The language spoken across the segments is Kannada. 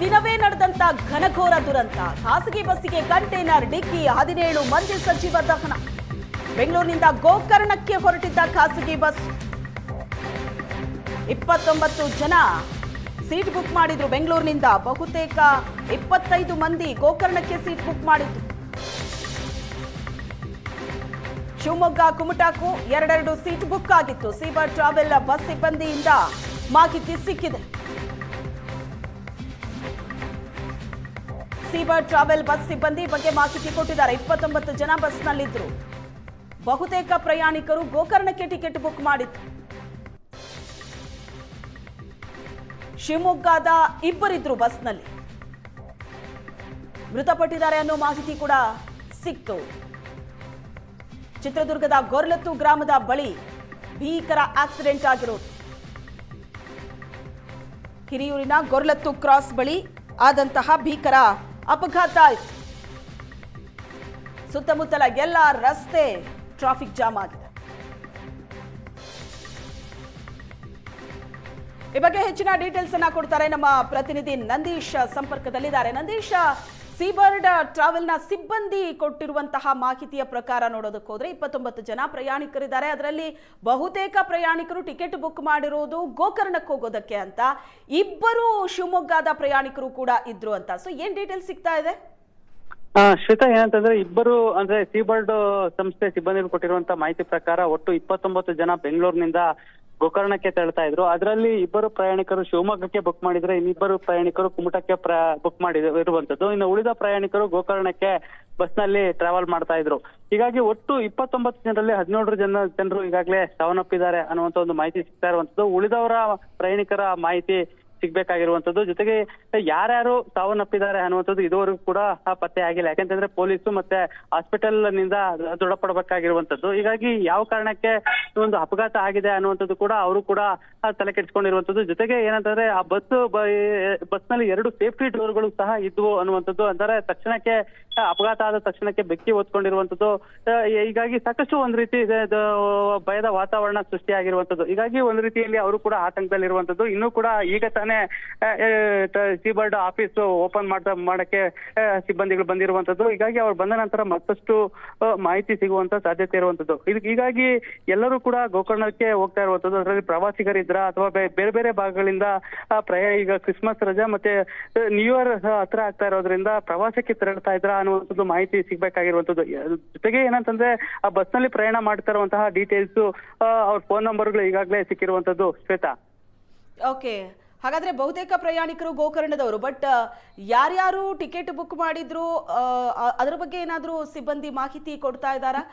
ದಿನವೇ ನಡೆದಂತ ಘನಘೋರ ದುರಂತ. ಖಾಸಗಿ ಬಸ್ಸಿಗೆ ಕಂಟೈನರ್ ಡಿಕ್ಕಿ, 17 ಮಂದಿ ಸಜೀವ ದಹನ. ಬೆಂಗಳೂರಿನಿಂದ ಗೋಕರ್ಣಕ್ಕೆ ಹೊರಟಿದ್ದ ಖಾಸಗಿ ಬಸ್. 29 ಜನ ಸೀಟ್ ಬುಕ್ ಮಾಡಿದ್ರು ಬೆಂಗಳೂರಿನಿಂದ. ಬಹುತೇಕ 25 ಮಂದಿ ಗೋಕರ್ಣಕ್ಕೆ ಸೀಟ್ ಬುಕ್ ಮಾಡಿದ್ರು. ಶಿವಮೊಗ್ಗ ಕುಮಟಾಕ್ಕೂ 2 ಸೀಟ್ ಬುಕ್ ಆಗಿತ್ತು. ಸೀಬರ್ಡ್ ಟ್ರಾವೆಲ್ ಬಸ್ ಸಿಬ್ಬಂದಿಯಿಂದ ಮಾಹಿತಿ ಸಿಕ್ಕಿದೆ. ಸೀಬರ್ಡ್ ಟ್ರಾವೆಲ್ ಬಸ್ ಸಿಬ್ಬಂದಿ ಬಗ್ಗೆ ಮಾಹಿತಿ ಕೊಟ್ಟಿದ್ದಾರೆ. 29 ಜನ ಬಸ್ನಲ್ಲಿದ್ರು. ಬಹುತೇಕ ಪ್ರಯಾಣಿಕರು ಗೋಕರ್ಣಕ್ಕೆ ಟಿಕೆಟ್ ಬುಕ್ ಮಾಡಿದ್ರು. ಶಿವಮೊಗ್ಗದ 2 ಇದ್ರು ಬಸ್ನಲ್ಲಿ. ಮೃತಪಟ್ಟಿದ್ದಾರೆ ಅನ್ನೋ ಮಾಹಿತಿ ಕೂಡ ಸಿಕ್ತು. ಚಿತ್ರದುರ್ಗದ ಗೊರ್ಲತ್ತು ಗ್ರಾಮದ ಬಳಿ ಭೀಕರ ಆಕ್ಸಿಡೆಂಟ್ ಆಗಿರೋದು. ಹಿರಿಯೂರಿನ ಗೊರ್ಲತ್ತು ಕ್ರಾಸ್ ಬಳಿ ಆದಂತಹ ಭೀಕರ ಅಪಘಾತ ಆಯಿತು. ಸುತ್ತಮುತ್ತಲ ಎಲ್ಲ ರಸ್ತೆ ಟ್ರಾಫಿಕ್ ಜಾಮ್ ಆಗಿದೆ. ಈ ಬಗ್ಗೆ ಹೆಚ್ಚಿನ ಡೀಟೇಲ್ಸ್ ಅನ್ನ ಕೊಡ್ತಾರೆ ನಮ್ಮ ಪ್ರತಿನಿಧಿ ನಂದೀಶ್ ಸಂಪರ್ಕದಲ್ಲಿದ್ದಾರೆ. ನಂದೀಶ್, ಸೀಬರ್ಡ್ ಟ್ರಾವೆಲ್ನ ಸಿಬ್ಬಂದಿ ಕೊಟ್ಟಿರುವಂತಹ ಮಾಹಿತಿಯ ಪ್ರಕಾರ ನೋಡೋದಕ್ಕೆ ಹೋದ್ರೆ 29 ಜನ ಪ್ರಯಾಣಿಕರಿದ್ದಾರೆ. ಅದರಲ್ಲಿ ಬಹುತೇಕ ಪ್ರಯಾಣಿಕರು ಟಿಕೆಟ್ ಬುಕ್ ಮಾಡಿರೋದು ಗೋಕರ್ಣಕ್ಕೆ ಹೋಗೋದಕ್ಕೆ ಅಂತ. 2 ಶಿವಮೊಗ್ಗದ ಪ್ರಯಾಣಿಕರು ಕೂಡ ಇದ್ರು ಅಂತ. ಸೊ ಏನ್ ಡೀಟೇಲ್ಸ್ ಸಿಗ್ತಾ ಇದೆ? ಶ್ವೇತಾ, ಏನಂತಂದ್ರೆ 2 ಅಂದ್ರೆ ಸೀಬರ್ಡ್ ಸಂಸ್ಥೆ ಸಿಬ್ಬಂದಿಗಳು ಕೊಟ್ಟಿರುವಂತ ಮಾಹಿತಿ ಪ್ರಕಾರ ಒಟ್ಟು 29 ಜನ ಬೆಂಗಳೂರಿನಿಂದ ಗೋಕರ್ಣಕ್ಕೆ ತೆರಳ್ತಾ ಇದ್ರು. ಅದರಲ್ಲಿ 2 ಪ್ರಯಾಣಿಕರು ಶಿವಮೊಗ್ಗಕ್ಕೆ ಬುಕ್ ಮಾಡಿದ್ರೆ, 2 ಪ್ರಯಾಣಿಕರು ಕುಮಟಕ್ಕೆ ಬುಕ್ ಇರುವಂತದ್ದು. ಇನ್ನು ಉಳಿದ ಪ್ರಯಾಣಿಕರು ಗೋಕರ್ಣಕ್ಕೆ ಬಸ್ನಲ್ಲಿ ಟ್ರಾವೆಲ್ ಮಾಡ್ತಾ ಇದ್ರು. ಹೀಗಾಗಿ ಒಟ್ಟು 29 ಜನರಲ್ಲಿ 17 ಜನರು ಈಗಾಗಲೇ ಸಾವನ್ನಪ್ಪಿದ್ದಾರೆ ಅನ್ನುವಂತ ಒಂದು ಮಾಹಿತಿ ಸಿಗ್ತಾ ಇರುವಂತದ್ದು. ಉಳಿದವರ ಪ್ರಯಾಣಿಕರ ಮಾಹಿತಿ ಸಿಗ್ಬೇಕಾಗಿರುವಂತದ್ದು. ಜೊತೆಗೆ ಯಾರ್ಯಾರು ಸಾವನ್ನಪ್ಪಿದ್ದಾರೆ ಅನ್ನುವಂಥದ್ದು ಇದುವರೆಗೂ ಕೂಡ ಪತ್ತೆ ಆಗಿಲ್ಲ. ಯಾಕಂತಂದ್ರೆ ಪೊಲೀಸು ಮತ್ತೆ ಹಾಸ್ಪಿಟಲ್ ನಿಂದ ದೃಢಪಡಬೇಕಾಗಿರುವಂತದ್ದು. ಹೀಗಾಗಿ ಯಾವ ಕಾರಣಕ್ಕೆ ಒಂದು ಅಪಘಾತ ಆಗಿದೆ ಅನ್ನುವಂಥದ್ದು ಕೂಡ ಅವರು ಕೂಡ ತಲೆ ಕೆಡಿಸ್ಕೊಂಡಿರುವಂತದ್ದು. ಜೊತೆಗೆ ಏನಂತಂದ್ರೆ ಆ ಬಸ್ನಲ್ಲಿ 2 ಸೇಫ್ಟಿ ಡೋರ್ಗಳು ಸಹ ಇದ್ವು ಅನ್ನುವಂಥದ್ದು. ಅಂದರೆ ತಕ್ಷಣಕ್ಕೆ ಅಪಘಾತ ಆದ ತಕ್ಷಣಕ್ಕೆ ಬೆಂಕಿ ಹೊತ್ಕೊಂಡಿರುವಂತದ್ದು. ಹೀಗಾಗಿ ಸಾಕಷ್ಟು ಒಂದ್ ರೀತಿ ಭಯದ ವಾತಾವರಣ ಸೃಷ್ಟಿಯಾಗಿರುವಂತದ್ದು. ಹೀಗಾಗಿ ಒಂದ್ ರೀತಿಯಲ್ಲಿ ಅವರು ಕೂಡ ಆತಂಕದಲ್ಲಿರುವಂತದ್ದು. ಇನ್ನೂ ಕೂಡ ಈಗ ತಾನೇ ಸೀಬರ್ಡ್ ಆಫೀಸ್ ಓಪನ್ ಮಾಡಕ್ಕೆ ಸಿಬ್ಬಂದಿಗಳು ಬಂದಿರುವಂತದ್ದು. ಹೀಗಾಗಿ ಅವ್ರು ಬಂದ ನಂತರ ಮತ್ತಷ್ಟು ಮಾಹಿತಿ ಸಿಗುವಂತ ಸಾಧ್ಯತೆ ಇರುವಂತದ್ದು. ಹೀಗಾಗಿ ಎಲ್ಲರೂ ಕೂಡ ಗೋಕರ್ಣಕ್ಕೆ ಹೋಗ್ತಾ ಇರುವಂತದ್ದು. ಅದರಲ್ಲಿ ಪ್ರವಾಸಿಗರಿದ್ರ ಅಥವಾ ಬೇರೆ ಬೇರೆ ಭಾಗಗಳಿಂದ ಈಗ ಕ್ರಿಸ್ಮಸ್ ರಜಾ ಮತ್ತೆ ನ್ಯೂ ಇಯರ್ ಹತ್ರ ಆಗ್ತಾ ಇರೋದ್ರಿಂದ ಪ್ರವಾಸಕ್ಕೆ ತೆರಳ್ತಾ ಇದ್ರ ಅನ್ನುವಂಥದ್ದು ಮಾಹಿತಿ ಸಿಗ್ಬೇಕಾಗಿರುವಂತದ್ದು. ಜೊತೆಗೆ ಏನಂತಂದ್ರೆ ಆ ಬಸ್ ನಲ್ಲಿ ಪ್ರಯಾಣ ಮಾಡ್ತಾ ಇರುವಂತಹ ಡೀಟೇಲ್ಸ್, ಅವ್ರ ಫೋನ್ ನಂಬರ್ಗಳು ಈಗಾಗಲೇ ಸಿಕ್ಕಿರುವಂತದ್ದು. ಶ್ವೇತಾ, ಓಕೆ, ಹಾಗಾದ್ರೆ ಬಹುತೇಕ ಪ್ರಯಾಣಿಕರು ಗೋಕರ್ಣದವರು. ಬಟ್ ಯಾರ್ಯಾರು ಟಿಕೆಟ್ ಬುಕ್ ಮಾಡಿದ್ರು ಅದರ ಬಗ್ಗೆ ಏನಾದ್ರೂ ಸಿಬ್ಬಂದಿ ಮಾಹಿತಿ ಕೊಡ್ತಾ ಇದ್ದಾರಾ?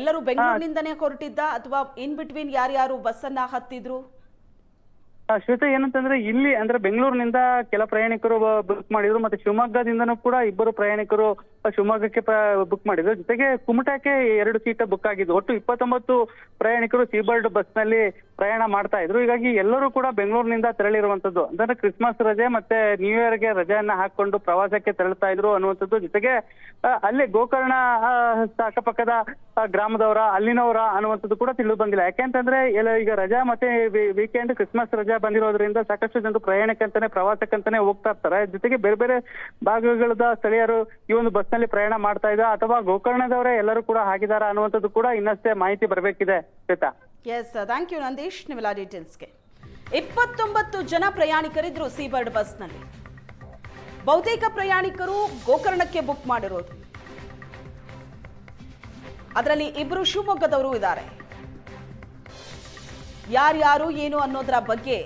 ಎಲ್ಲರೂ ಬೆಂಗಳೂರಿನಿಂದನೇ ಹೊರಟಿದ್ದ ಅಥವಾ ಇನ್ ಬಿಟ್ವೀನ್ ಯಾರ್ಯಾರು ಬಸ್ ಅನ್ನ ಹತ್ತಿದ್ರು? ಶ್ವೇತಾ, ಏನಂತಂದ್ರೆ ಇಲ್ಲಿ ಅಂದ್ರೆ ಬೆಂಗಳೂರಿನಿಂದ ಕೆಲ ಪ್ರಯಾಣಿಕರು ಬುಕ್ ಮಾಡಿದ್ರು. ಮತ್ತೆ ಶಿವಮೊಗ್ಗದಿಂದನೂ ಕೂಡ 2 ಪ್ರಯಾಣಿಕರು ಶಿವಮೊಗ್ಗಕ್ಕೆ ಬುಕ್ ಮಾಡಿದ್ರು. ಜೊತೆಗೆ ಕುಮಟಾಕ್ಕೆ 2 ಸೀಟ್ ಬುಕ್ ಆಗಿದ್ದು. ಒಟ್ಟು 29 ಪ್ರಯಾಣಿಕರು ಸೀಬರ್ಡ್ ಬಸ್ ನಲ್ಲಿ ಪ್ರಯಾಣ ಮಾಡ್ತಾ ಇದ್ರು. ಹೀಗಾಗಿ ಎಲ್ಲರೂ ಕೂಡ ಬೆಂಗಳೂರಿನಿಂದ ತೆರಳಿರುವಂತದ್ದು. ಅಂದ್ರೆ ಕ್ರಿಸ್ಮಸ್ ರಜೆ ಮತ್ತೆ ನ್ಯೂ ಇಯರ್ಗೆ ರಜೆಯನ್ನ ಹಾಕೊಂಡು ಪ್ರವಾಸಕ್ಕೆ ತೆರಳ್ತಾ ಇದ್ರು ಅನ್ನುವಂಥದ್ದು. ಜೊತೆಗೆ ಅಲ್ಲಿ ಗೋಕರ್ಣ ಅಕ್ಕಪಕ್ಕದ ಗ್ರಾಮದವರ ಅಲ್ಲಿನವರ ಅನ್ನುವಂಥದ್ದು ಕೂಡ ತಿಳಿದು ಬಂದಿಲ್ಲ. ಯಾಕೆಂತಂದ್ರೆ ಈಗ ರಜಾ ಮತ್ತೆ ವೀಕೆಂಡ್ ಕ್ರಿಸ್ಮಸ್ ರಜಾ ಬಂದಿರೋದ್ರಿಂದ ಸಾಕಷ್ಟು ಜನರು ಪ್ರಯಾಣಕ್ಕಂತಾನೆ ಪ್ರವಾಸಕ್ಕಂತಾನೆ ಹೋಗ್ತಾ ಇರ್ತಾರೆ. ಜೊತೆಗೆ ಬೇರೆ ಬೇರೆ ಭಾಗಗಳದ ಸ್ಥಳೀಯರು ಈ ಒಂದು ಬಸ್ ನಲ್ಲಿ ಪ್ರಯಾಣ ಮಾಡ್ತಾ ಇದ್ದ ಅಥವಾ ಗೋಕರ್ಣದವರೇ ಎಲ್ಲರೂ ಕೂಡ ಆಗಿದಾರ ಅನ್ನುವಂಥದ್ದು ಕೂಡ ಇನ್ನಷ್ಟೇ ಮಾಹಿತಿ ಬರಬೇಕಿದೆ. Shweta, yes, thank you Nandish ನಿಮ್ಮೆಲ್ಲ ಡೀಟೇಲ್ಸ್ಗೆ. 29 ಜನ ಪ್ರಯಾಣಿಕರಿದ್ರು ಸೀಬರ್ಡ್ ಬಸ್ನಲ್ಲಿ. ಬಹುತೇಕ ಪ್ರಯಾಣಿಕರು ಗೋಕರ್ಣಕ್ಕೆ ಬುಕ್ ಮಾಡಿರೋದು. ಅದರಲ್ಲಿ 2 ಶಿವಮೊಗ್ಗದವರು ಇದ್ದಾರೆ. ಯಾರ್ಯಾರು ಏನು ಅನ್ನೋದರ ಬಗ್ಗೆ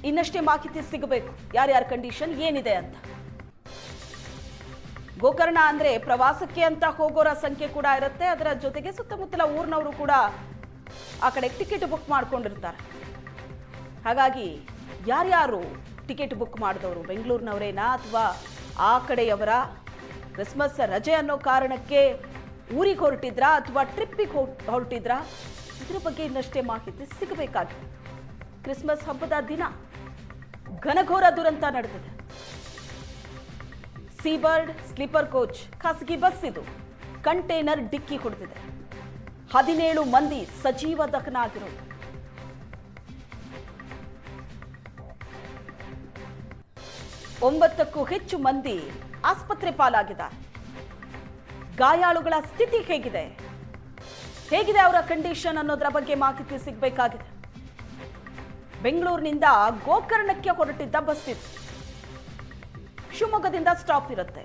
ಇನ್ನಷ್ಟೇ ಮಾಹಿತಿ ಸಿಗಬೇಕು. ಯಾರ್ಯಾರ ಕಂಡೀಷನ್ ಏನಿದೆ ಅಂತ. ಗೋಕರ್ಣ ಅಂದ್ರೆ ಪ್ರವಾಸಕ್ಕೆ ಅಂತ ಹೋಗೋರ ಸಂಖ್ಯೆ ಕೂಡ ಇರುತ್ತೆ. ಅದರ ಜೊತೆಗೆ ಸುತ್ತಮುತ್ತಲ ಊರಿನವರು ಕೂಡ ಆ ಕಡೆ ಟಿಕೆಟ್ ಬುಕ್ ಮಾಡ್ಕೊಂಡಿರ್ತಾರೆ. ಹಾಗಾಗಿ ಯಾರ್ಯಾರು ಟಿಕೆಟ್ ಬುಕ್ ಮಾಡಿದವರು ಬೆಂಗಳೂರಿನವರೇನಾ ಅಥವಾ ಆ ಕಡೆಯವರ? ಕ್ರಿಸ್ಮಸ್ ರಜೆ ಅನ್ನೋ ಕಾರಣಕ್ಕೆ ಊರಿಗೆ ಹೊರಟಿದ್ರಾ ಅಥವಾ ಟ್ರಿಪ್ಪಿಗೆ ಹೊರಟಿದ್ರಾ? ಇದರ ಬಗ್ಗೆ ಇನ್ನಷ್ಟೇ ಮಾಹಿತಿ ಸಿಗಬೇಕಾಗಿದೆ. ಕ್ರಿಸ್ಮಸ್ ಹಬ್ಬದ ದಿನ ಘನಘೋರ ದುರಂತ ನಡೆದಿದೆ. ಸೀಬರ್ಡ್ ಸ್ಲೀಪರ್ ಕೋಚ್ ಖಾಸಗಿ ಬಸ್ ಇದು ಕಂಟೈನರ್ ಡಿಕ್ಕಿ ಹೊಡೆದಿದೆ. 17 ಮಂದಿ ಸಜೀವ ದಹನ ಆಗಿರೋದು. 9ಕ್ಕೂ ಹೆಚ್ಚು ಮಂದಿ ಆಸ್ಪತ್ರೆ ಪಾಲಾಗಿದ್ದಾರೆ. ಗಾಯಾಳುಗಳ ಸ್ಥಿತಿ ಹೇಗಿದೆ ಅವರ ಕಂಡೀಷನ್ ಅನ್ನೋದರ ಬಗ್ಗೆ ಮಾಹಿತಿ ಸಿಗಬೇಕಾಗಿದೆ. ಬೆಂಗಳೂರಿನಿಂದ ಗೋಕರ್ಣಕ್ಕೆ ಹೊರಟಿದ್ದ ಬಸ್ ಇದು. ಶಿವಮೊಗ್ಗದಿಂದ ಸ್ಟಾಪ್ ಇರುತ್ತೆ.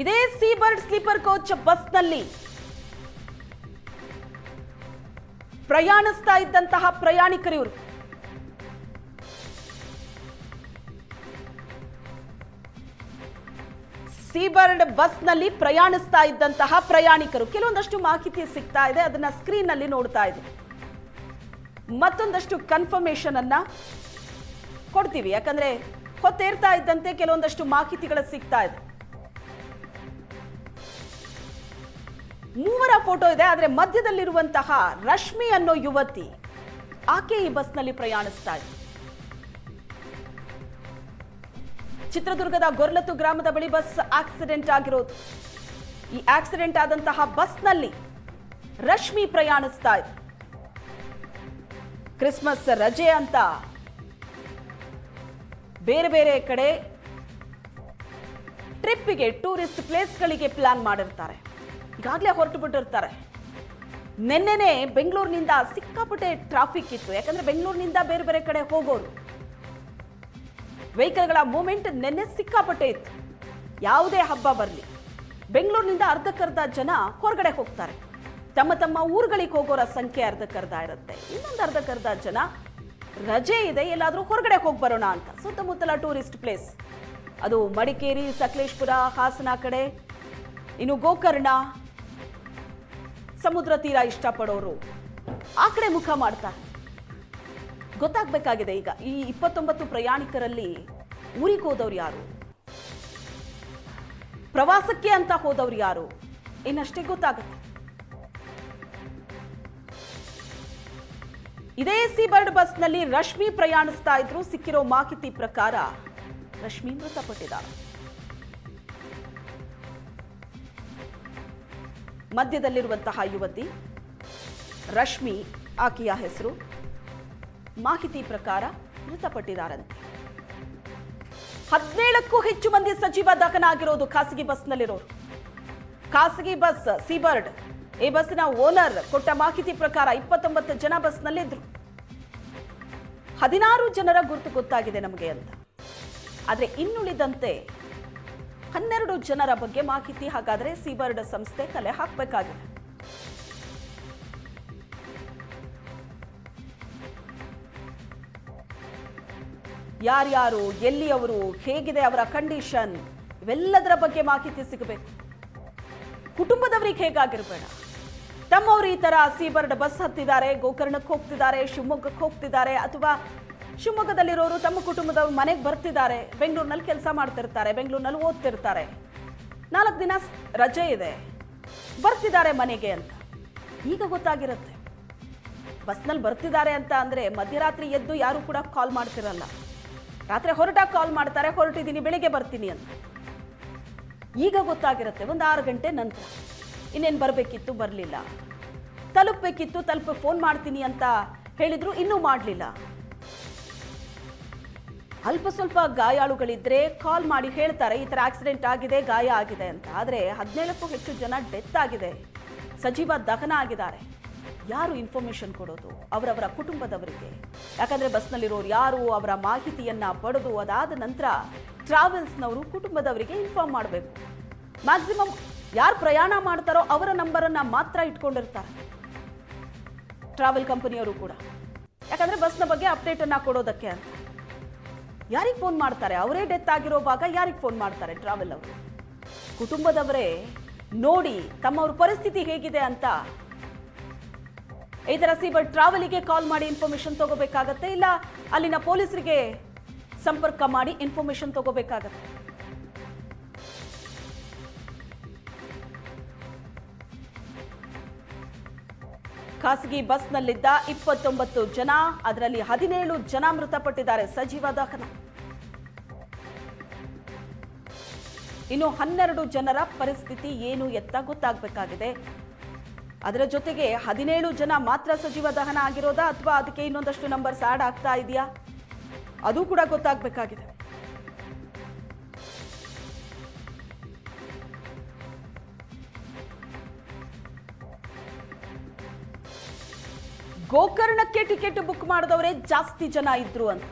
ಇದೇ ಸೀಬರ್ಡ್ ಸ್ಲೀಪರ್ ಕೋಚ್ ಬಸ್ನಲ್ಲಿ ಪ್ರಯಾಣಿಸ್ತಾ ಇದ್ದಂತಹ ಪ್ರಯಾಣಿಕರು ಇವರು. ಸೀಬರ್ಡ್ ಬಸ್ನಲ್ಲಿ ಪ್ರಯಾಣಿಸ್ತಾ ಇದ್ದಂತಹ ಪ್ರಯಾಣಿಕರು. ಕೆಲವೊಂದಷ್ಟು ಮಾಹಿತಿ ಸಿಗ್ತಾ ಇದೆ, ಅದನ್ನ ಸ್ಕ್ರೀನ್ ನಲ್ಲಿ ನೋಡ್ತಾ ಇದೆ. ಮತ್ತೊಂದಷ್ಟು ಕನ್ಫರ್ಮೇಶನ್ ಅನ್ನ ಕೊಡ್ತೀವಿ, ಯಾಕಂದ್ರೆ ಹೊತ್ತೇರ್ತಾ ಇದ್ದಂತೆ ಕೆಲವೊಂದಷ್ಟು ಮಾಹಿತಿಗಳು ಸಿಗ್ತಾ ಇದೆ. ಮೂವರ ಫೋಟೋ ಇದೆ, ಆದ್ರೆ ಮಧ್ಯದಲ್ಲಿರುವಂತಹ ರಶ್ಮಿ ಅನ್ನೋ ಯುವತಿ, ಆಕೆ ಈ ಬಸ್ನಲ್ಲಿ ಪ್ರಯಾಣಿಸ್ತಾ ಇದೆ. ಚಿತ್ರದುರ್ಗದ ಗೊರ್ಲತ್ತು ಗ್ರಾಮದ ಬಳಿ ಬಸ್ ಆಕ್ಸಿಡೆಂಟ್ ಆಗಿರೋದು. ಈ ಆಕ್ಸಿಡೆಂಟ್ ಆದಂತಹ ಬಸ್ನಲ್ಲಿ ರಶ್ಮಿ ಪ್ರಯಾಣಿಸ್ತಾ ಇದೆ. ಕ್ರಿಸ್ಮಸ್ ರಜೆ ಅಂತ ಬೇರೆ ಬೇರೆ ಕಡೆ ಟ್ರಿಪ್ಪಿಗೆ, ಟೂರಿಸ್ಟ್ ಪ್ಲೇಸ್ಗಳಿಗೆ ಪ್ಲಾನ್ ಮಾಡಿರ್ತಾರೆ. ಈಗಾಗಲೇ ಹೊರಟು ಬಿಟ್ಟಿರ್ತಾರೆ. ನಿನ್ನೆನೆ ಬೆಂಗಳೂರಿನಿಂದ ಸಿಕ್ಕಾಪಟ್ಟೆ ಟ್ರಾಫಿಕ್ ಇತ್ತು, ಯಾಕಂದ್ರೆ ಬೆಂಗಳೂರಿನಿಂದ ಬೇರೆ ಬೇರೆ ಕಡೆ ಹೋಗೋರು, ವೆಹಿಕಲ್ಗಳ ಮೂವ್ಮೆಂಟ್ ನಿನ್ನೆ ಸಿಕ್ಕಾಪಟ್ಟೆ ಇತ್ತು. ಯಾವುದೇ ಹಬ್ಬ ಬರಲಿ, ಬೆಂಗಳೂರಿನಿಂದ ಅರ್ಧಕ್ಕರ್ಧ ಜನ ಹೊರಗಡೆ ಹೋಗ್ತಾರೆ. ತಮ್ಮ ತಮ್ಮ ಊರುಗಳಿಗೆ ಹೋಗೋರ ಸಂಖ್ಯೆ ಅರ್ಧಕ್ಕರ್ಧ ಇರುತ್ತೆ. ಇನ್ನೊಂದು ಅರ್ಧಕ್ಕರ್ಧ ಜನ ರಜೆ ಇದೆ, ಎಲ್ಲಾದ್ರೂ ಹೊರಗಡೆ ಹೋಗಿ ಬರೋಣ ಅಂತ ಸುತ್ತಮುತ್ತಲ ಟೂರಿಸ್ಟ್ ಪ್ಲೇಸ್, ಅದು ಮಡಿಕೇರಿ, ಸಕಲೇಶ್ಪುರ, ಹಾಸನ ಕಡೆ, ಇನ್ನು ಗೋಕರ್ಣ, ಸಮುದ್ರ ತೀರ ಇಷ್ಟಪಡೋರು ಆ ಕಡೆ ಮುಖ ಮಾಡ್ತಾರೆ. ಗೊತ್ತಾಗಬೇಕಾಗಿದೆ ಈಗ ಈ 29 ಪ್ರಯಾಣಿಕರಲ್ಲಿ ಊರಿಗೆ ಹೋದವ್ರು ಯಾರು, ಪ್ರವಾಸಕ್ಕೆ ಅಂತ ಹೋದವ್ರು ಯಾರು, ಇನ್ನಷ್ಟೇ ಗೊತ್ತಾಗುತ್ತೆ. ಇದೇ ಸೀಬರ್ಡ್ ಬಸ್ನಲ್ಲಿ ರಶ್ಮಿ ಪ್ರಯಾಣಿಸ್ತಾ ಇದ್ರು. ಸಿಕ್ಕಿರೋ ಮಾಹಿತಿ ಪ್ರಕಾರ ರಶ್ಮಿ ಮೃತಪಟ್ಟಿದ್ದಾರೆ. ಮಧ್ಯದಲ್ಲಿರುವಂತಹ ಯುವತಿ ರಶ್ಮಿ, ಆಕೆಯ ಹೆಸರು. ಮಾಹಿತಿ ಪ್ರಕಾರ ಮೃತಪಟ್ಟಿದ್ದಾರಂತೆ. 17ಕ್ಕೂ ಹೆಚ್ಚು ಮಂದಿ ಸಜೀವ ದಹನ ಆಗಿರೋದು ಖಾಸಗಿ ಬಸ್ನಲ್ಲಿರೋರು. ಖಾಸಗಿ ಬಸ್ ಸೀಬರ್ಡ್, ಈ ಬಸ್ಸಿನ ಓನರ್ ಕೊಟ್ಟ ಮಾಹಿತಿ ಪ್ರಕಾರ 29 ಜನ ಬಸ್ನಲ್ಲಿದ್ರು. 16 ಜನರ ಗುರುತು ಗೊತ್ತಾಗಿದೆ ನಮಗೆ ಅಂತ. ಆದ್ರೆ ಇನ್ನುಳಿದಂತೆ 12 ಜನರ ಬಗ್ಗೆ ಮಾಹಿತಿ ಹಾಗಾದ್ರೆ ಸೀಬರ್ಡ್ ಸಂಸ್ಥೆ ಕಲೆ ಹಾಕಬೇಕಾಗಿದೆ. ಯಾರ್ಯಾರು, ಎಲ್ಲಿಯವರು, ಹೇಗಿದೆ ಅವರ ಕಂಡೀಷನ್, ಇವೆಲ್ಲದರ ಬಗ್ಗೆ ಮಾಹಿತಿ ಸಿಗಬೇಕು. ಕುಟುಂಬದವರಿಗೆ ಹೇಗಾಗಿರ್ಬೇಡ. ತಮ್ಮವರು ಈ ತರ ಸೀಬರ್ಡ್ ಬಸ್ ಹತ್ತಿದ್ದಾರೆ, ಗೋಕರ್ಣಕ್ಕೆ ಹೋಗ್ತಿದ್ದಾರೆ, ಶಿವಮೊಗ್ಗಕ್ಕೆ ಹೋಗ್ತಿದ್ದಾರೆ, ಅಥವಾ ಶಿವಮೊಗ್ಗದಲ್ಲಿರೋರು ತಮ್ಮ ಕುಟುಂಬದವ್ರು ಮನೆಗೆ ಬರ್ತಿದ್ದಾರೆ, ಬೆಂಗಳೂರಿನಲ್ಲಿ ಕೆಲಸ ಮಾಡ್ತಿರ್ತಾರೆ, ಬೆಂಗಳೂರಿನಲ್ಲಿ ಓದ್ತಿರ್ತಾರೆ, 4 ದಿನ ರಜೆ ಇದೆ, ಬರ್ತಿದ್ದಾರೆ ಮನೆಗೆ ಅಂತ ಈಗ ಗೊತ್ತಾಗಿರುತ್ತೆ. ಬಸ್ನಲ್ಲಿ ಬರ್ತಿದ್ದಾರೆ ಅಂತ ಅಂದ್ರೆ ಮಧ್ಯರಾತ್ರಿ ಎದ್ದು ಯಾರು ಕೂಡ ಕಾಲ್ ಮಾಡ್ತಿರಲ್ಲ. ರಾತ್ರಿ ಹೊರಟಾಗ ಕಾಲ್ ಮಾಡ್ತಾರೆ, ಹೊರಟಿದ್ದೀನಿ, ಬೆಳಿಗ್ಗೆ ಬರ್ತೀನಿ ಅಂತ. ಈಗ ಗೊತ್ತಾಗಿರುತ್ತೆ ಒಂದು 6 ಗಂಟೆ ನಂತರ. ಇನ್ನೇನು ಬರಬೇಕಿತ್ತು, ಬರಲಿಲ್ಲ, ತಲುಪಬೇಕಿತ್ತು, ಫೋನ್ ಮಾಡ್ತೀನಿ ಅಂತ ಹೇಳಿದ್ರು, ಇನ್ನೂ ಮಾಡಲಿಲ್ಲ. ಅಲ್ಪ ಸ್ವಲ್ಪ ಗಾಯಾಳುಗಳಿದ್ರೆ ಕಾಲ್ ಮಾಡಿ ಹೇಳ್ತಾರೆ, ಈ ಥರ ಆಕ್ಸಿಡೆಂಟ್ ಆಗಿದೆ, ಗಾಯ ಆಗಿದೆ ಅಂತ. ಆದರೆ 17ಕ್ಕೂ ಹೆಚ್ಚು ಜನ ಡೆತ್ ಆಗಿದೆ, ಸಜೀವ ದಹನ ಆಗಿದ್ದಾರೆ. ಯಾರು ಇನ್ಫಾರ್ಮೇಶನ್ ಕೊಡೋದು? ಅವರವರ ಕುಟುಂಬದವರಿಗೆ. ಯಾಕಂದ್ರೆ ಬಸ್ನಲ್ಲಿರೋರು ಯಾರು, ಅವರ ಮಾಹಿತಿಯನ್ನ ಪಡೆದು ಅದಾದ ನಂತರ ಟ್ರಾವೆಲ್ಸ್ನವರು ಕುಟುಂಬದವರಿಗೆ ಇನ್ಫಾರ್ಮ್ ಮಾಡಬೇಕು. ಮ್ಯಾಕ್ಸಿಮಮ್ ಯಾರು ಪ್ರಯಾಣ ಮಾಡ್ತಾರೋ ಅವರ ನಂಬರನ್ನ ಮಾತ್ರ ಇಟ್ಕೊಂಡಿರ್ತಾರೆ ಟ್ರಾವೆಲ್ ಕಂಪನಿಯವರು ಕೂಡ. ಯಾಕಂದ್ರೆ ಬಸ್ನ ಬಗ್ಗೆ ಅಪ್ಡೇಟ್ ಅನ್ನ ಕೊಡೋದಕ್ಕೆ ಅಂತ. ಯಾರಿಗೆ ಫೋನ್ ಮಾಡ್ತಾರೆ? ಅವರೇ ಡೆತ್ ಆಗಿರೋ ಭಾಗ ಯಾರಿಗೆ ಫೋನ್ ಮಾಡ್ತಾರೆ? ಟ್ರಾವೆಲ್ ಅವರು. ಕುಟುಂಬದವರೇ ನೋಡಿ ತಮ್ಮವ್ರ ಪರಿಸ್ಥಿತಿ ಹೇಗಿದೆ ಅಂತ ಈ ತರ ಸೀಬರ್ಡ್ ಟ್ರಾವೆಲಿಗೆ ಕಾಲ್ ಮಾಡಿ ಇನ್ಫಾರ್ಮೇಶನ್ ತಗೋಬೇಕಾಗತ್ತೆ, ಇಲ್ಲ ಅಲ್ಲಿನ ಪೊಲೀಸರಿಗೆ ಸಂಪರ್ಕ ಮಾಡಿ ಇನ್ಫಾರ್ಮೇಶನ್ ತಗೋಬೇಕಾಗತ್ತೆ. ಖಾಸಗಿ ಬಸ್ನಲ್ಲಿದ್ದ 29 ಜನ, ಅದರಲ್ಲಿ 17 ಜನ ಮೃತಪಟ್ಟಿದ್ದಾರೆ, ಸಜೀವ ದಹನ. ಇನ್ನು 12 ಜನರ ಪರಿಸ್ಥಿತಿ ಏನು ಎತ್ತ ಗೊತ್ತಾಗಬೇಕಾಗಿದೆ. ಅದರ ಜೊತೆಗೆ 17 ಜನ ಮಾತ್ರ ಸಜೀವ ದಹನ ಆಗಿರೋದಾ ಅಥವಾ ಅದಕ್ಕೆ ಇನ್ನೊಂದಷ್ಟು ನಂಬರ್ಸ್ ಆಡ್ ಆಗ್ತಾ ಇದೆಯಾ ಅದು ಕೂಡ ಗೊತ್ತಾಗಬೇಕಾಗಿದೆ. ಗೋಕರ್ಣಕ್ಕೆ ಟಿಕೆಟ್ ಬುಕ್ ಮಾಡಿದವರೇ ಜಾಸ್ತಿ ಜನ ಇದ್ರು ಅಂತ.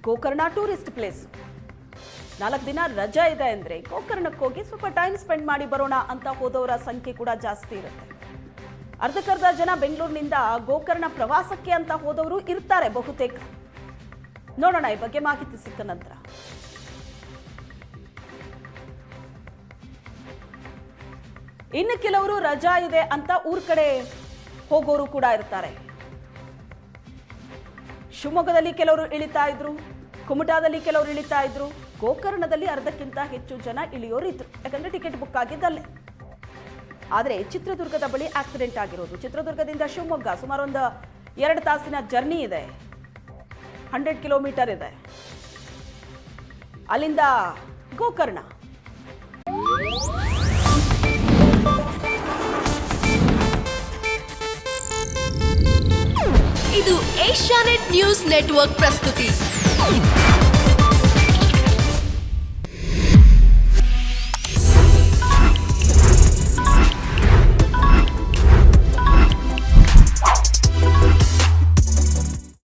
ಗೋಕರ್ಣ ಟೂರಿಸ್ಟ್ ಪ್ಲೇಸ್, 4 ದಿನ ರಜಾ ಇದೆ ಅಂದ್ರೆ ಗೋಕರ್ಣಕ್ಕೆ ಹೋಗಿ ಸ್ವಲ್ಪ ಟೈಮ್ ಸ್ಪೆಂಡ್ ಮಾಡಿ ಬರೋಣ ಅಂತ ಹೋದವರ ಸಂಖ್ಯೆ ಕೂಡ ಜಾಸ್ತಿ ಇರುತ್ತೆ. ಅರ್ಧಕ್ಕರ್ಧ ಜನ ಬೆಂಗಳೂರಿನಿಂದ ಗೋಕರ್ಣ ಪ್ರವಾಸಕ್ಕೆ ಅಂತ ಹೋದವರು ಇರ್ತಾರೆ ಬಹುತೇಕ. ನೋಡೋಣ ಈ ಬಗ್ಗೆ ಮಾಹಿತಿ ಸಿಕ್ಕ ನಂತರ. ಇನ್ನು ಕೆಲವರು ರಜಾ ಇದೆ ಅಂತ ಊರ್ ಕಡೆ ಹೋಗೋರು ಕೂಡ ಇರ್ತಾರೆ. ಶಿವಮೊಗ್ಗದಲ್ಲಿ ಕೆಲವರು ಇಳಿತಾ ಇದ್ರು, ಕುಮಟಾದಲ್ಲಿ ಕೆಲವರು ಇಳಿತಾ ಇದ್ರು, ಗೋಕರ್ಣದಲ್ಲಿ ಅರ್ಧಕ್ಕಿಂತ ಹೆಚ್ಚು ಜನ ಇಳಿಯೋರಿದ್ರು, ಯಾಕಂದ್ರೆ ಟಿಕೆಟ್ ಬುಕ್ ಆಗಿದ್ದಲ್ಲೇ. ಆದರೆ ಚಿತ್ರದುರ್ಗದ ಬಳಿ ಆಕ್ಸಿಡೆಂಟ್ ಆಗಿರೋದು. ಚಿತ್ರದುರ್ಗದಿಂದ ಶಿವಮೊಗ್ಗ ಸುಮಾರು ಒಂದು 2 ತಾಸಿನ ಜರ್ನಿ ಇದೆ, 100 ಕಿಲೋಮೀಟರ್ ಇದೆ. ಅಲ್ಲಿಂದ ಗೋಕರ್ಣ. ಇದು ಏಷ್ಯಾನೆಟ್ ನ್ಯೂಸ್ ನೆಟ್ವರ್ಕ್ ಪ್ರಸ್ತುತಿ.